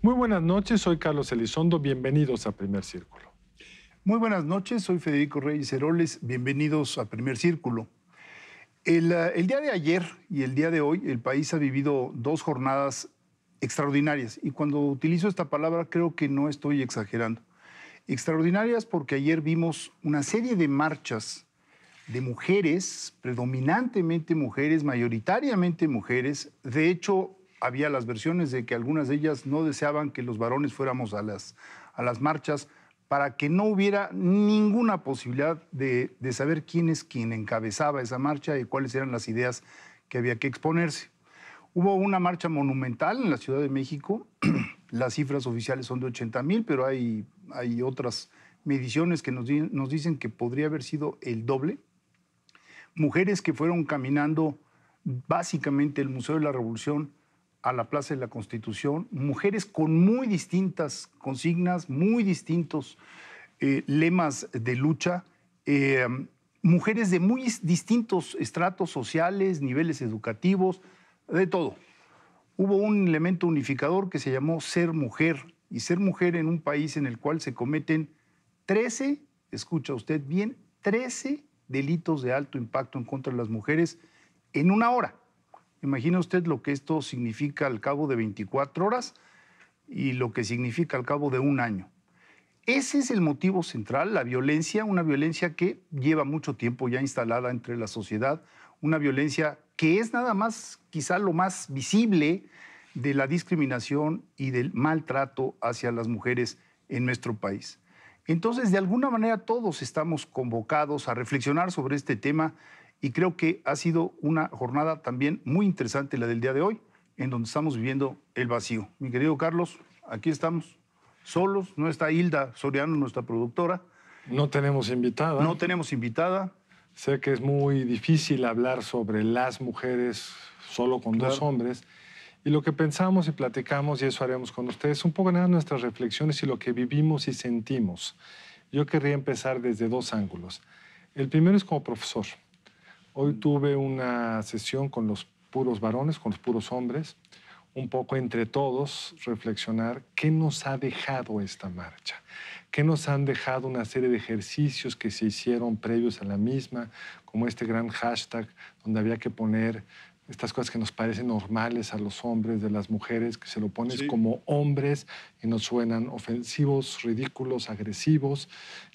Muy buenas noches, soy Carlos Elizondo, bienvenidos a Primer Círculo. Muy buenas noches, soy Federico Reyes Heroles, bienvenidos a Primer Círculo. El día de ayer y el día de hoy el país ha vivido dos jornadas extraordinarias y cuando utilizo esta palabra creo que no estoy exagerando. Extraordinarias porque ayer vimos una serie de marchas de mujeres, predominantemente mujeres, mayoritariamente mujeres. De hecho, había las versiones de que algunas de ellas no deseaban que los varones fuéramos a las marchas para que no hubiera ninguna posibilidad de saber quién es quien encabezaba esa marcha y cuáles eran las ideas que había que exponerse. Hubo una marcha monumental en la Ciudad de México. Las cifras oficiales son de 80,000, pero hay otras mediciones que nos dicen que podría haber sido el doble. Mujeres que fueron caminando básicamente el Museo de la Revolución a la Plaza de la Constitución, mujeres con muy distintas consignas, muy distintos lemas de lucha, mujeres de muy distintos estratos sociales, niveles educativos, de todo. Hubo un elemento unificador que se llamó ser mujer, y ser mujer en un país en el cual se cometen 13, escucha usted bien, 13 delitos de alto impacto en contra de las mujeres en una hora. Imagina usted lo que esto significa al cabo de 24 horas y lo que significa al cabo de un año. Ese es el motivo central, la violencia, una violencia que lleva mucho tiempo ya instalada entre la sociedad, una violencia que es nada más, quizá lo más visible de la discriminación y del maltrato hacia las mujeres en nuestro país. Entonces, de alguna manera todos estamos convocados a reflexionar sobre este tema y creo que ha sido una jornada también muy interesante la del día de hoy, en donde estamos viviendo el vacío. Mi querido Carlos, aquí estamos solos, no está Hilda Soriano, nuestra productora. No tenemos invitada. No tenemos invitada. Sé que es muy difícil hablar sobre las mujeres solo con dos hombres. Y lo que pensamos y platicamos, y eso haremos con ustedes, un poco nada nuestras reflexiones y lo que vivimos y sentimos. Yo querría empezar desde dos ángulos. El primero es como profesor. Hoy tuve una sesión con los puros varones, con los puros hombres, un poco entre todos reflexionar qué nos ha dejado esta marcha, qué nos han dejado una serie de ejercicios que se hicieron previos a la misma, como este gran hashtag donde había que poner estas cosas que nos parecen normales a los hombres, de las mujeres, que se lo pones como hombres y nos suenan ofensivos, ridículos, agresivos,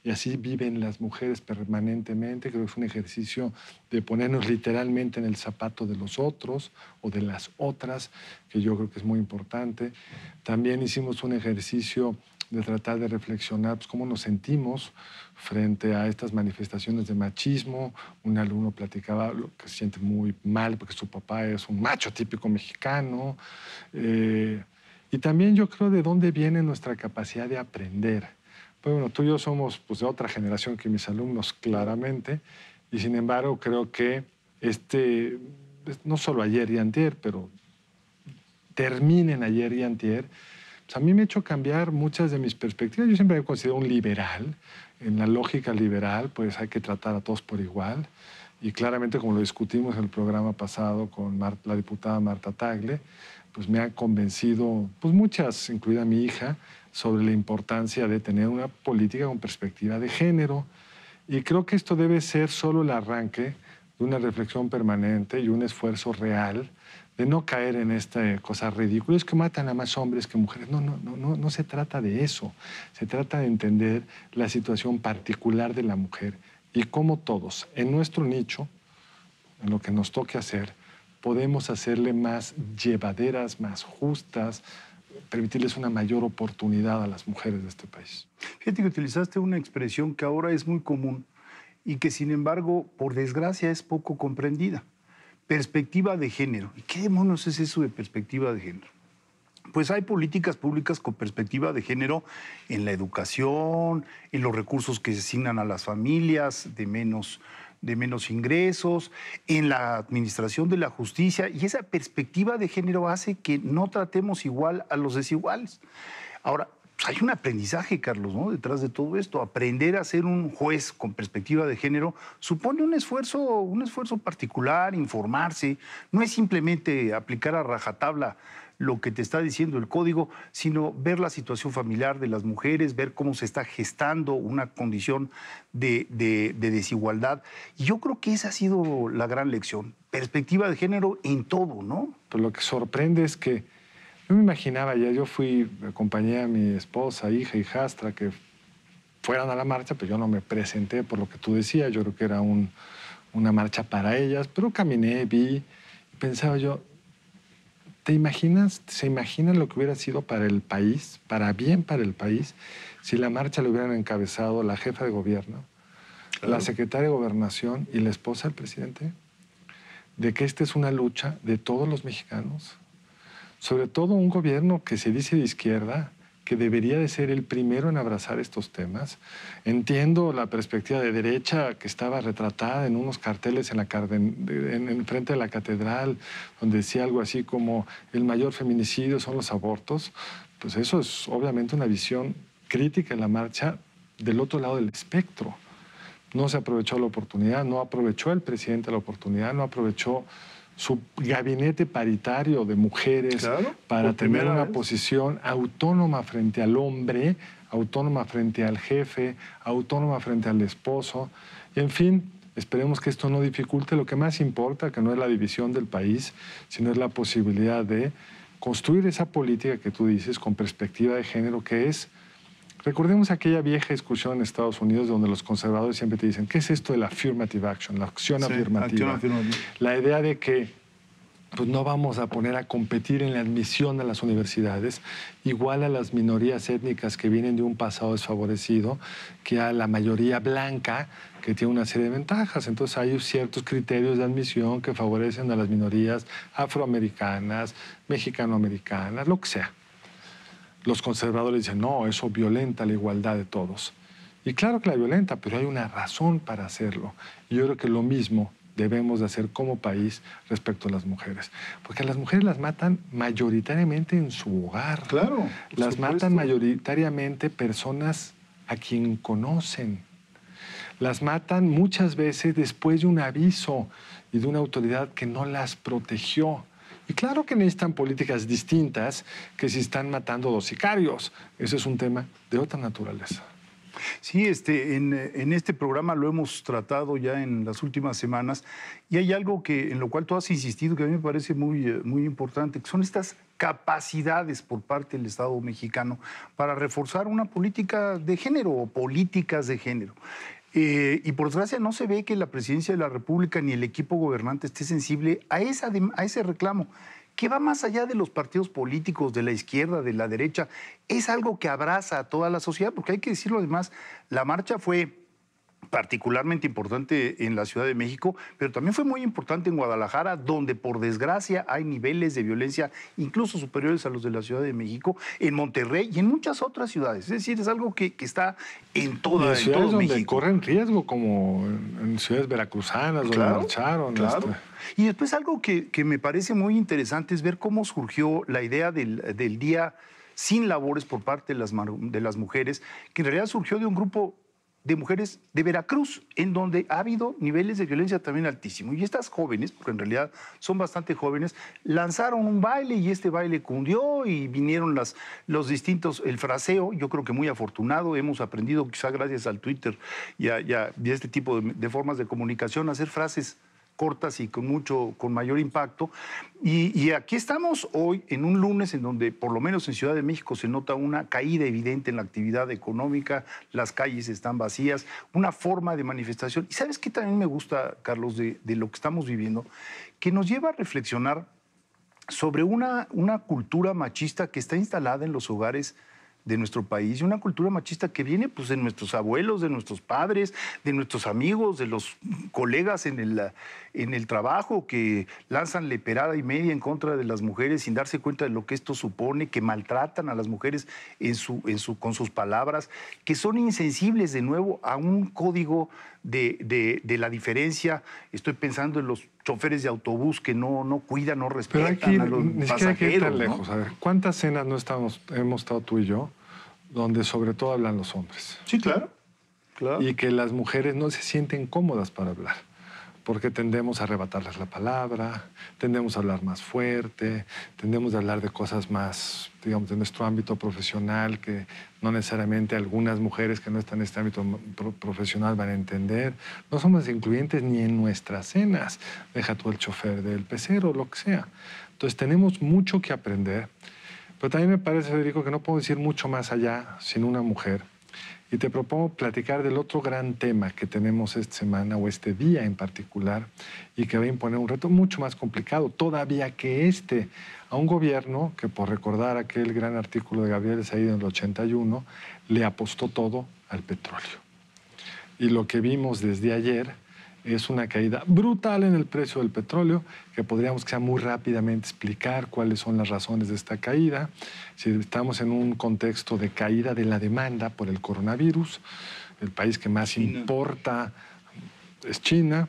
y así viven las mujeres permanentemente. Creo que es un ejercicio de ponernos literalmente en el zapato de los otros o de las otras, que yo creo que es muy importante. También hicimos un ejercicio de tratar de reflexionar pues, cómo nos sentimos frente a estas manifestaciones de machismo. Un alumno platicaba lo que se siente muy mal porque su papá es un macho típico mexicano. Y también yo creo de dónde viene nuestra capacidad de aprender. Pues bueno, tú y yo somos pues, de otra generación que mis alumnos, claramente, y sin embargo creo que no solo ayer y antier, pero terminen ayer y antier, pues a mí me ha hecho cambiar muchas de mis perspectivas. Yo siempre me considero un liberal. En la lógica liberal, pues hay que tratar a todos por igual. Y claramente, como lo discutimos en el programa pasado con la diputada Marta Tagle, pues me han convencido, pues muchas, incluida mi hija, sobre la importancia de tener una política con perspectiva de género. Y creo que esto debe ser solo el arranque de una reflexión permanente y un esfuerzo real de no caer en esta cosa ridícula. Es que matan a más hombres que mujeres. No se trata de eso. Se trata de entender la situación particular de la mujer y cómo todos, en nuestro nicho, en lo que nos toque hacer, podemos hacerle más llevaderas, más justas, permitirles una mayor oportunidad a las mujeres de este país. Fíjate que utilizaste una expresión que ahora es muy común y que, sin embargo, por desgracia, es poco comprendida. Perspectiva de género. ¿Y qué demonios es eso de perspectiva de género? Pues hay políticas públicas con perspectiva de género en la educación, en los recursos que se asignan a las familias de menos ingresos, en la administración de la justicia, y esa perspectiva de género hace que no tratemos igual a los desiguales. Ahora, hay un aprendizaje, Carlos, ¿no? Detrás de todo esto. Aprender a ser un juez con perspectiva de género supone un esfuerzo particular, informarse. No es simplemente aplicar a rajatabla lo que te está diciendo el código, sino ver la situación familiar de las mujeres, ver cómo se está gestando una condición de desigualdad. Y yo creo que esa ha sido la gran lección. Perspectiva de género en todo, ¿no? Pero lo que sorprende es que yo me imaginaba, yo acompañé a mi esposa, hija, hijastra, que fueran a la marcha, pero yo no me presenté por lo que tú decías, yo creo que era una marcha para ellas, pero caminé, vi, y pensaba yo, ¿te imaginas, se imaginan lo que hubiera sido para el país, para bien para el país, si la marcha le hubieran encabezado la jefa de gobierno, la secretaria de Gobernación y la esposa del presidente? De que esta es una lucha de todos los mexicanos, sobre todo un gobierno que se dice de izquierda, que debería de ser el primero en abrazar estos temas. Entiendo la perspectiva de derecha que estaba retratada en unos carteles en frente de la catedral, donde decía algo así como el mayor feminicidio son los abortos. Pues eso es obviamente una visión crítica en la marcha del otro lado del espectro. No se aprovechó la oportunidad, no aprovechó el presidente la oportunidad, no aprovechó su gabinete paritario de mujeres para tener una posición autónoma frente al hombre, autónoma frente al jefe, autónoma frente al esposo. Y en fin, esperemos que esto no dificulte lo que más importa, que no es la división del país, sino es la posibilidad de construir esa política que tú dices con perspectiva de género, que es... Recordemos aquella vieja discusión en Estados Unidos donde los conservadores siempre te dicen, ¿qué es esto de la affirmative action, la acción afirmativa? La idea de que pues, no vamos a poner a competir en la admisión a las universidades igual a las minorías étnicas que vienen de un pasado desfavorecido que a la mayoría blanca que tiene una serie de ventajas. Entonces hay ciertos criterios de admisión que favorecen a las minorías afroamericanas, mexicanoamericanas, lo que sea. Los conservadores dicen, no, eso violenta la igualdad de todos. Y claro que la violenta, pero hay una razón para hacerlo. Y yo creo que lo mismo debemos de hacer como país respecto a las mujeres. Porque a las mujeres las matan mayoritariamente en su hogar. Claro. Las matan mayoritariamente personas a quien conocen. Las matan muchas veces después de un aviso y de una autoridad que no las protegió. Y claro que necesitan políticas distintas que si están matando dos sicarios. Ese es un tema de otra naturaleza. Sí, en este programa lo hemos tratado ya en las últimas semanas y hay algo en lo cual tú has insistido que a mí me parece muy importante, que son estas capacidades por parte del Estado mexicano para reforzar una política de género o políticas de género. Y por desgracia no se ve que la presidencia de la República ni el equipo gobernante esté sensible a ese reclamo, que va más allá de los partidos políticos, de la izquierda, de la derecha. Es algo que abraza a toda la sociedad, porque hay que decirlo además, la marcha fue particularmente importante en la Ciudad de México, pero también fue muy importante en Guadalajara, donde por desgracia hay niveles de violencia incluso superiores a los de la Ciudad de México, en Monterrey y en muchas otras ciudades. Es decir, es algo que está en todo ciudades donde México. Corren riesgo, como en ciudades veracruzanas, donde marcharon. Claro. Y después algo que me parece muy interesante es ver cómo surgió la idea del día sin labores por parte de las mujeres, que en realidad surgió de un grupo de mujeres de Veracruz, en donde ha habido niveles de violencia también altísimos. Y estas jóvenes, porque en realidad son bastante jóvenes, lanzaron un baile y este baile cundió y vinieron los distintos, el fraseo, yo creo que muy afortunado, hemos aprendido quizá gracias al Twitter y a este tipo de formas de comunicación, a hacer frases cortas y con mayor impacto. Y aquí estamos hoy en un lunes en donde por lo menos en Ciudad de México se nota una caída evidente en la actividad económica, las calles están vacías, una forma de manifestación. Y ¿sabes qué también me gusta, Carlos, de lo que estamos viviendo? Que nos lleva a reflexionar sobre una cultura machista que está instalada en los hogares de nuestro país y una cultura machista que viene pues, de nuestros abuelos, de nuestros padres, de nuestros amigos, de los colegas en el trabajo que lanzan leperada y media en contra de las mujeres sin darse cuenta de lo que esto supone, que maltratan a las mujeres con sus palabras, que son insensibles de nuevo a un código de la diferencia. Estoy pensando en los choferes de autobús que no cuidan, no respetan a los ni pasajeros. Hay que ir tan lejos. A ver, ¿cuántas cenas hemos estado tú y yo donde sobre todo hablan los hombres? Sí, claro. Y que las mujeres no se sienten cómodas para hablar. porque tendemos a arrebatarles la palabra, tendemos a hablar más fuerte, tendemos a hablar de cosas más, digamos, de nuestro ámbito profesional, que no necesariamente algunas mujeres que no están en este ámbito profesional van a entender. No somos incluyentes ni en nuestras cenas. Deja tú el chofer del pecero, lo que sea. Entonces tenemos mucho que aprender, pero también me parece, Federico, que no puedo decir mucho más allá sin una mujer. Y te propongo platicar del otro gran tema que tenemos esta semana o este día en particular y que va a imponer un reto mucho más complicado todavía que este a un gobierno que, por recordar aquel gran artículo de Gabriel Said en el 81, le apostó todo al petróleo. Y lo que vimos desde ayer es una caída brutal en el precio del petróleo, que podríamos quizá muy rápidamente explicar cuáles son las razones de esta caída. Si estamos en un contexto de caída de la demanda por el coronavirus, el país que más importa es China,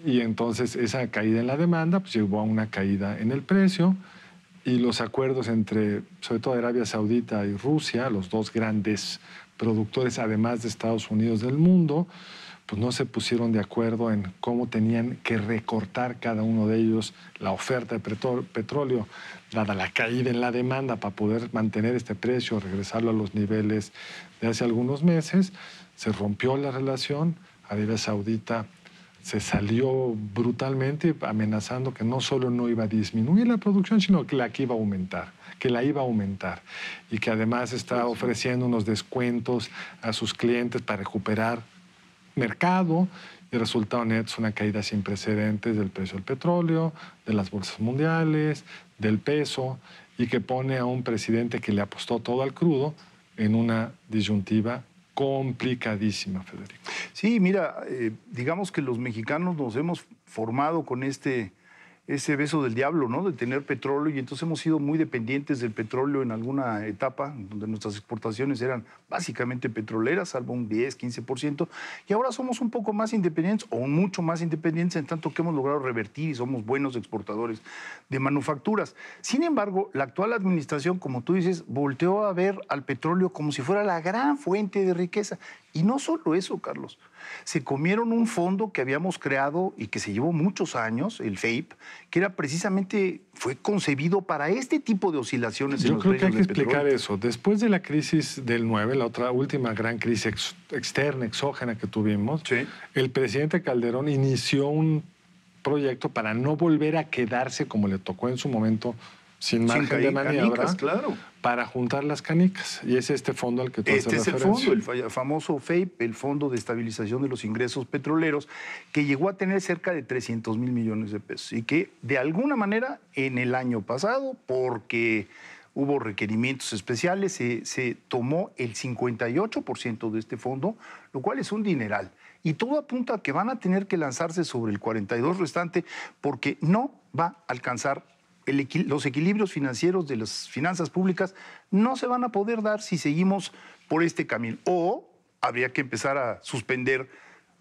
y entonces esa caída en la demanda pues, llevó a una caída en el precio, y los acuerdos entre, sobre todo, Arabia Saudita y Rusia, los dos grandes productores, además de Estados Unidos, del mundo, pues no se pusieron de acuerdo en cómo tenían que recortar cada uno de ellos la oferta de petróleo, dada la caída en la demanda, para poder mantener este precio, regresarlo a los niveles de hace algunos meses. Se rompió la relación. Arabia Saudita se salió brutalmente, amenazando que no solo no iba a disminuir la producción, sino que la iba a aumentar, y que además está ofreciendo unos descuentos a sus clientes para recuperar mercado, y el resultado neto es una caída sin precedentes del precio del petróleo, de las bolsas mundiales, del peso, y que pone a un presidente que le apostó todo al crudo en una disyuntiva complicadísima, Federico. Sí, mira, digamos que los mexicanos nos hemos formado con ese beso del diablo, ¿no? De tener petróleo, y entonces hemos sido muy dependientes del petróleo en alguna etapa, donde nuestras exportaciones eran básicamente petroleras, salvo un 10, 15%, y ahora somos un poco más independientes, o mucho más independientes, en tanto que hemos logrado revertir y somos buenos exportadores de manufacturas. Sin embargo, la actual administración, como tú dices, volteó a ver al petróleo como si fuera la gran fuente de riqueza. Y no solo eso, Carlos. Se comieron un fondo que habíamos creado y que se llevó muchos años, el FEIP, que era precisamente, fue concebido para este tipo de oscilaciones en los precios del petróleo. Yo creo que hay que explicar eso. Después de la crisis del 9, la otra última gran crisis externa, exógena que tuvimos, sí, el presidente Calderón inició un proyecto para no volver a quedarse, como le tocó en su momento, sin margen de maniobra, canicas, claro, para juntar las canicas. Y es este fondo al que tú haces referencia. Este es el fondo, el famoso FEIP, el Fondo de Estabilización de los Ingresos Petroleros, que llegó a tener cerca de 300 mil millones de pesos y que, de alguna manera, en el año pasado, porque hubo requerimientos especiales, se tomó el 58% de este fondo, lo cual es un dineral. Y todo apunta a que van a tener que lanzarse sobre el 42% restante, porque no va a alcanzar los equilibrios financieros de las finanzas públicas. No se van a poder dar si seguimos por este camino. O habría que empezar a suspender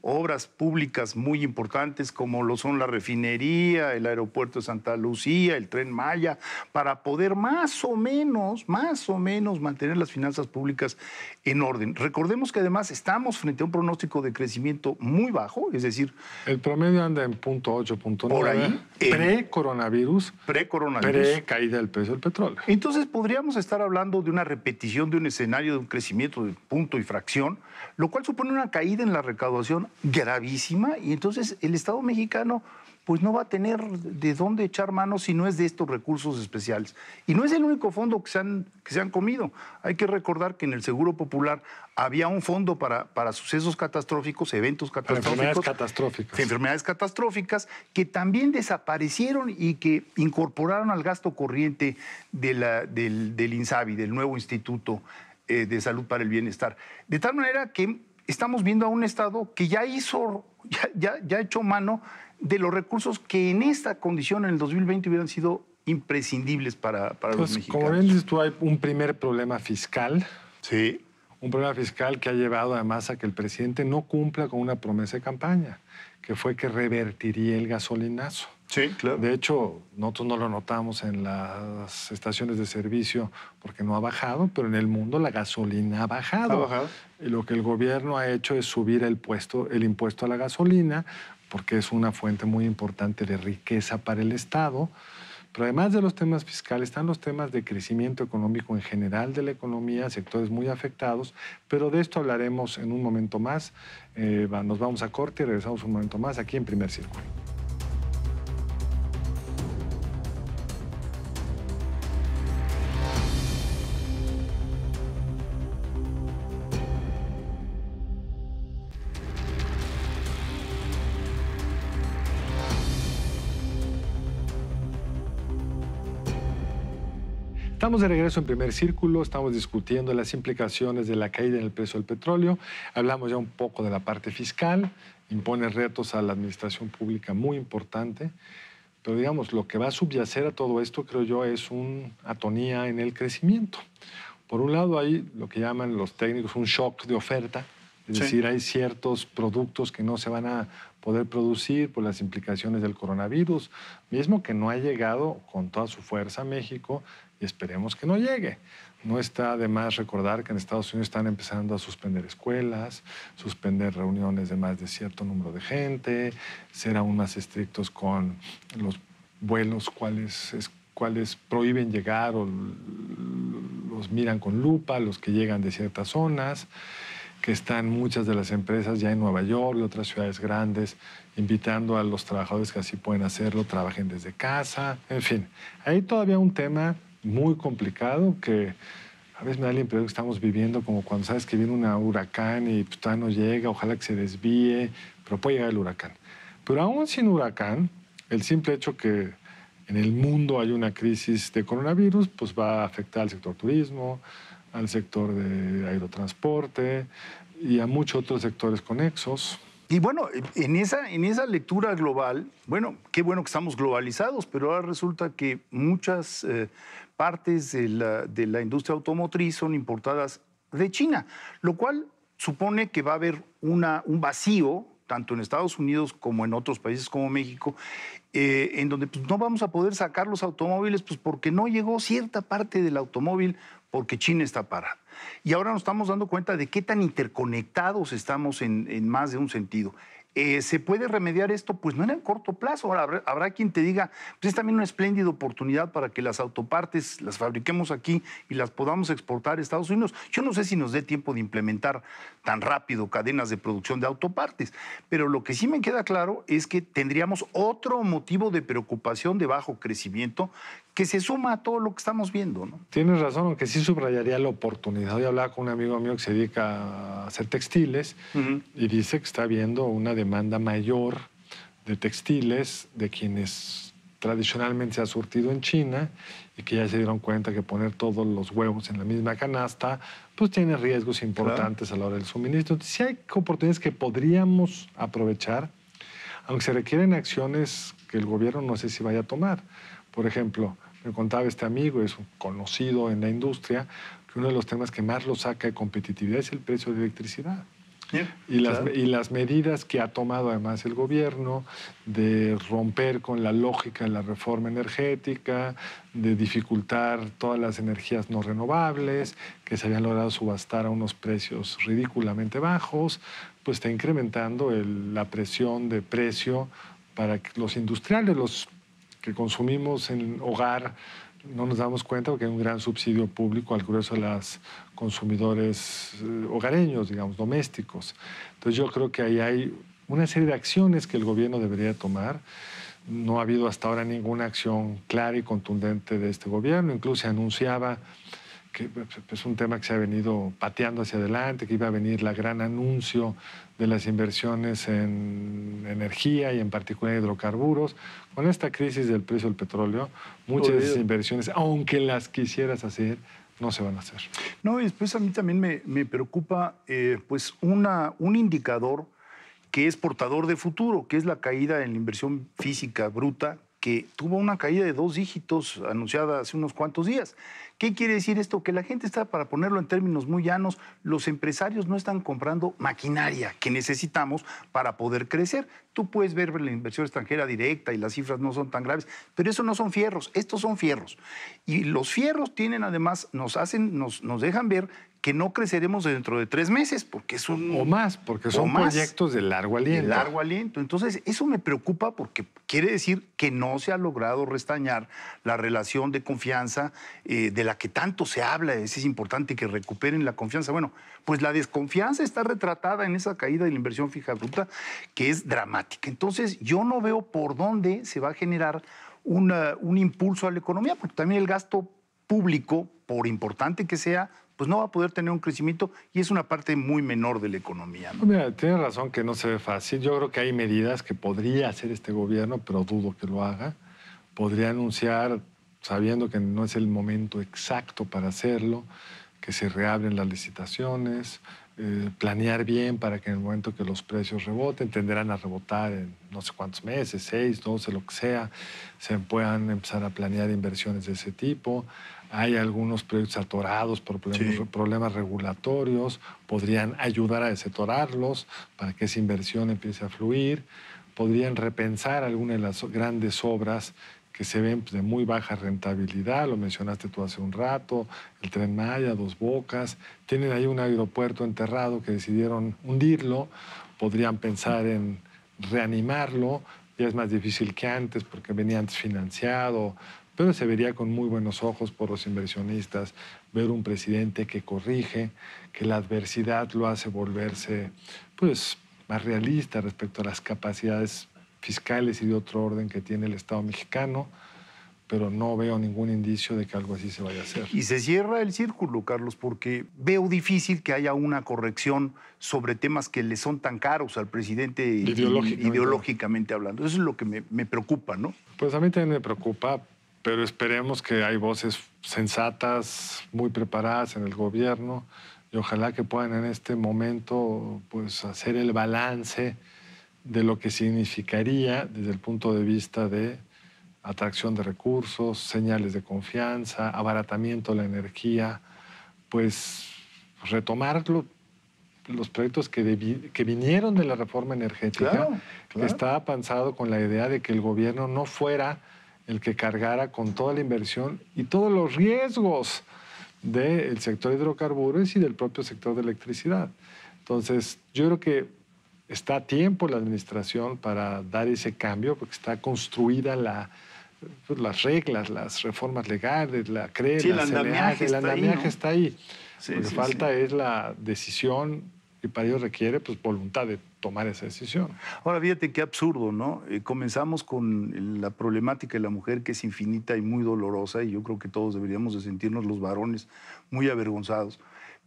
obras públicas muy importantes como lo son la refinería, el aeropuerto de Santa Lucía, el Tren Maya, para poder más o menos mantener las finanzas públicas en orden. Recordemos que además estamos frente a un pronóstico de crecimiento muy bajo, es decir... El promedio anda en 0.8, 0.9. Por ahí. Pre-coronavirus. Pre-caída del precio del petróleo. Entonces podríamos estar hablando de una repetición de un escenario de un crecimiento de punto y fracción, lo cual supone una caída en la recaudación gravísima, y entonces el Estado mexicano pues no va a tener de dónde echar mano si no es de estos recursos especiales. Y no es el único fondo que se han comido. Hay que recordar que en el Seguro Popular había un fondo para sucesos catastróficos, eventos catastróficos. Enfermedades catastróficas, que también desaparecieron y que incorporaron al gasto corriente del INSABI, del nuevo Instituto de Salud para el Bienestar. De tal manera que estamos viendo a un Estado que ya echó mano de los recursos que en esta condición, en el 2020, hubieran sido imprescindibles para los mexicanos. Como bien dices tú, hay un primer problema fiscal. Sí. Un problema fiscal que ha llevado además a que el presidente no cumpla con una promesa de campaña, que fue que revertiría el gasolinazo. Sí, claro. De hecho, nosotros no lo notamos en las estaciones de servicio porque no ha bajado, pero en el mundo la gasolina ha bajado. Ha bajado. Y lo que el gobierno ha hecho es subir el impuesto a la gasolina, porque es una fuente muy importante de riqueza para el Estado. Pero además de los temas fiscales, están los temas de crecimiento económico en general de la economía, sectores muy afectados, pero de esto hablaremos en un momento más. Nos vamos a corte y regresamos un momento más aquí en Primer Círculo. Estamos de regreso en Primer Círculo, estamos discutiendo las implicaciones de la caída en el precio del petróleo. Hablamos ya un poco de la parte fiscal, impone retos a la administración pública muy importante, pero digamos, lo que va a subyacer a todo esto, creo yo, es una atonía en el crecimiento. Por un lado hay lo que llaman los técnicos un shock de oferta, es decir, hay ciertos productos que no se van a poder producir por las implicaciones del coronavirus, mismo que no ha llegado con toda su fuerza a México y esperemos que no llegue. No está de más recordar que en Estados Unidos están empezando a suspender escuelas, suspender reuniones de más de cierto número de gente, ser aún más estrictos con los vuelos cuales prohíben llegar o los miran con lupa, los que llegan de ciertas zonas, que están muchas de las empresas ya en Nueva York y otras ciudades grandes, invitando a los trabajadores que así pueden hacerlo, trabajen desde casa, en fin. Hay todavía un tema muy complicado que a veces me da la impresión que estamos viviendo como cuando sabes que viene un huracán y pues, todavía no llega, ojalá que se desvíe, pero puede llegar el huracán. Pero aún sin huracán, el simple hecho que en el mundo hay una crisis de coronavirus, pues va a afectar al sector turismo, al sector de aerotransporte y a muchos otros sectores conexos. Y bueno, en esa lectura global, bueno, qué bueno que estamos globalizados, pero ahora resulta que muchas partes de la industria automotriz son importadas de China, lo cual supone que va a haber un vacío, tanto en Estados Unidos como en otros países como México, en donde pues, no vamos a poder sacar los automóviles pues, porque no llegó cierta parte del automóvil porque China está parada. Y ahora nos estamos dando cuenta de qué tan interconectados estamos en más de un sentido. ¿Se puede remediar esto? Pues no en el corto plazo. Ahora, habrá quien te diga, pues es también una espléndida oportunidad para que las autopartes las fabriquemos aquí y las podamos exportar a Estados Unidos. Yo no sé si nos dé tiempo de implementar tan rápido cadenas de producción de autopartes, pero lo que sí me queda claro es que tendríamos otro motivo de preocupación de bajo crecimiento que se suma a todo lo que estamos viendo, ¿no? Tienes razón, aunque sí subrayaría la oportunidad. Hoy hablaba con un amigo mío que se dedica a hacer textiles y dice que está habiendo una demanda mayor de textiles de quienes tradicionalmente se ha surtido en China y que ya se dieron cuenta que poner todos los huevos en la misma canasta pues tiene riesgos importantes a la hora del suministro. Entonces, sí hay oportunidades que podríamos aprovechar, aunque se requieren acciones que el gobierno no sé si vaya a tomar. Por ejemplo, me contaba este amigo, es un conocido en la industria, que uno de los temas que más lo saca de competitividad es el precio de electricidad. Y las medidas que ha tomado además el gobierno de romper con la lógica de la reforma energética, de dificultar todas las energías no renovables, que se habían logrado subastar a unos precios ridículamente bajos, pues está incrementando la presión de precio para que los industriales, los que consumimos en el hogar, no nos damos cuenta porque hay un gran subsidio público al grueso de los consumidores hogareños, digamos, domésticos. Entonces yo creo que ahí hay una serie de acciones que el gobierno debería tomar. No ha habido hasta ahora ninguna acción clara y contundente de este gobierno. Incluso se anunciaba que es un tema que se ha venido pateando hacia adelante, que iba a venir el gran anuncio de las inversiones en energía y en particular hidrocarburos. Con esta crisis del precio del petróleo, muchas de esas inversiones, aunque las quisieras hacer, no se van a hacer. No, y después a mí también me preocupa pues un indicador que es portador de futuro, que es la caída en la inversión física bruta que tuvo una caída de 2 dígitos anunciada hace unos cuantos días. ¿Qué quiere decir esto? Que la gente está, para ponerlo en términos muy llanos, los empresarios no están comprando maquinaria que necesitamos para poder crecer. Tú puedes ver la inversión extranjera directa y las cifras no son tan graves, pero eso no son fierros, estos son fierros. Y los fierros tienen además, nos dejan ver que no creceremos dentro de 3 meses, porque es un... O más, porque son proyectos de largo aliento. De largo aliento. Entonces, eso me preocupa porque quiere decir que no se ha logrado restañar la relación de confianza de la que tanto se habla. Es importante que recuperen la confianza. Bueno, pues la desconfianza está retratada en esa caída de la inversión fija bruta, que es dramática. Entonces, yo no veo por dónde se va a generar un impulso a la economía, porque también el gasto público, por importante que sea, pues no va a poder tener un crecimiento y es una parte muy menor de la economía, ¿no? Mira, tienes razón que no se ve fácil. Yo creo que hay medidas que podría hacer este gobierno, pero dudo que lo haga. Podría anunciar, sabiendo que no es el momento exacto para hacerlo, que se reabren las licitaciones, planear bien para que en el momento que los precios reboten, tenderán a rebotar en no sé cuántos meses, 6, 12, lo que sea, se puedan empezar a planear inversiones de ese tipo. Hay algunos proyectos atorados por problemas regulatorios, podrían ayudar a desatorarlos para que esa inversión empiece a fluir. Podrían repensar algunas de las grandes obras que se ven de muy baja rentabilidad, lo mencionaste tú hace un rato, el Tren Maya, Dos Bocas, tienen ahí un aeropuerto enterrado que decidieron hundirlo, podrían pensar en reanimarlo, ya es más difícil que antes porque venía antes financiado, pero se vería con muy buenos ojos por los inversionistas ver un presidente que corrige, que la adversidad lo hace volverse pues, más realista respecto a las capacidades fiscales y de otro orden que tiene el Estado mexicano, pero no veo ningún indicio de que algo así se vaya a hacer. Y se cierra el círculo, Carlos, porque veo difícil que haya una corrección sobre temas que le son tan caros al presidente ideológicamente hablando. Eso es lo que me preocupa, ¿no? Pues a mí también me preocupa, pero esperemos que hay voces sensatas, muy preparadas en el gobierno, y ojalá que puedan en este momento pues, hacer el balance de lo que significaría desde el punto de vista de atracción de recursos, señales de confianza, abaratamiento de la energía, pues retomar los proyectos que vinieron de la reforma energética, que estaba pensado con la idea de que el gobierno no fuera el que cargara con toda la inversión y todos los riesgos del sector de hidrocarburos y del propio sector de electricidad. Entonces, yo creo que está a tiempo la administración para dar ese cambio, porque está construida las reglas, las reformas legales, la CRE, sí, la CNA, el andamiaje está ahí. Sí, Lo que falta es la decisión y para ello requiere pues, voluntad de tomar esa decisión. Ahora, fíjate qué absurdo, ¿no? Comenzamos con la problemática de la mujer que es infinita y muy dolorosa y yo creo que todos deberíamos de sentirnos los varones muy avergonzados.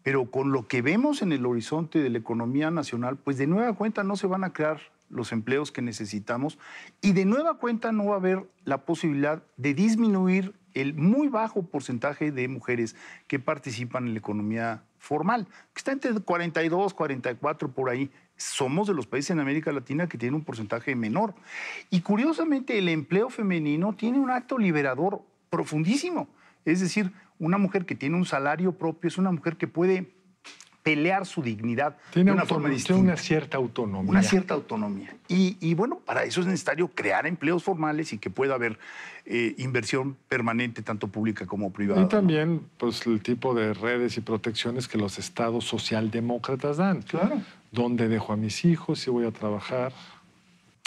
Pero con lo que vemos en el horizonte de la economía nacional, pues de nueva cuenta no se van a crear los empleos que necesitamos y de nueva cuenta no va a haber la posibilidad de disminuir el muy bajo porcentaje de mujeres que participan en la economía formal, que está entre 42, 44 por ahí. Somos de los países en América Latina que tienen un porcentaje menor. Y curiosamente el empleo femenino tiene un acto liberador profundísimo. Es decir, una mujer que tiene un salario propio es una mujer que puede pelear su dignidad de una forma distinta. Tiene una cierta autonomía. Una cierta autonomía. Y bueno, para eso es necesario crear empleos formales y que pueda haber inversión permanente, tanto pública como privada. Y también, ¿no? Pues, el tipo de redes y protecciones que los estados socialdemócratas dan. Claro. ¿Dónde dejo a mis hijos si voy a trabajar?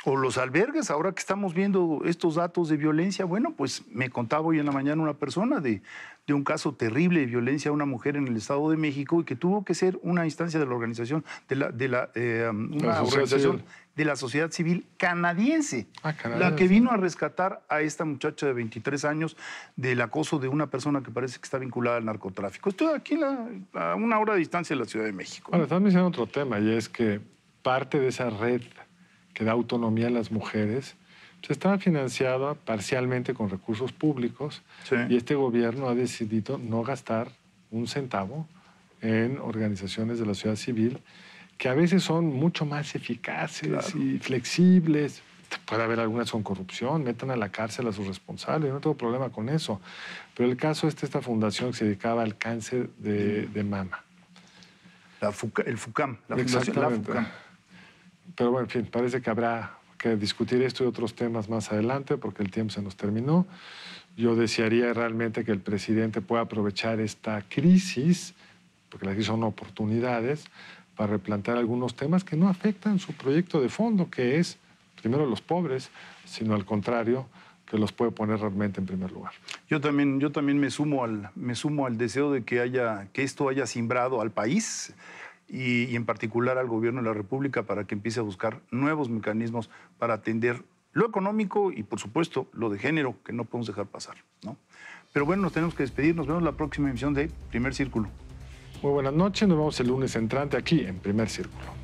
O los albergues, ahora que estamos viendo estos datos de violencia, bueno, pues me contaba hoy en la mañana una persona de un caso terrible de violencia a una mujer en el Estado de México y que tuvo que ser una instancia de la organización, una organización de la sociedad civil canadiense, la que vino a rescatar a esta muchacha de 23 años del acoso de una persona que parece que está vinculada al narcotráfico. Estoy aquí a una hora de distancia de la Ciudad de México. Bueno, están diciendo otro tema y es que parte de esa red que da autonomía a las mujeres, pues está financiada parcialmente con recursos públicos y este gobierno ha decidido no gastar un centavo en organizaciones de la sociedad civil que a veces son mucho más eficaces y flexibles. puede haber algunas con corrupción, metan a la cárcel a sus responsables, yo no tengo problema con eso. Pero el caso es esta fundación que se dedicaba al cáncer de mama. El FUCAM, la fundación, la FUCAM. Pero bueno, en fin, parece que habrá que discutir esto y otros temas más adelante porque el tiempo se nos terminó. Yo desearía realmente que el presidente pueda aprovechar esta crisis, porque las crisis son oportunidades, para replantear algunos temas que no afectan su proyecto de fondo, que es, primero, los pobres, sino al contrario, que los puede poner realmente en primer lugar. Yo también me sumo al deseo de que esto haya simbrado al país y en particular al gobierno de la República para que empiece a buscar nuevos mecanismos para atender lo económico y, por supuesto, lo de género, que no podemos dejar pasar, ¿no? Pero bueno, nos tenemos que despedir. Nos vemos en la próxima emisión de Primer Círculo. Muy buenas noches. Nos vemos el lunes entrante aquí en Primer Círculo.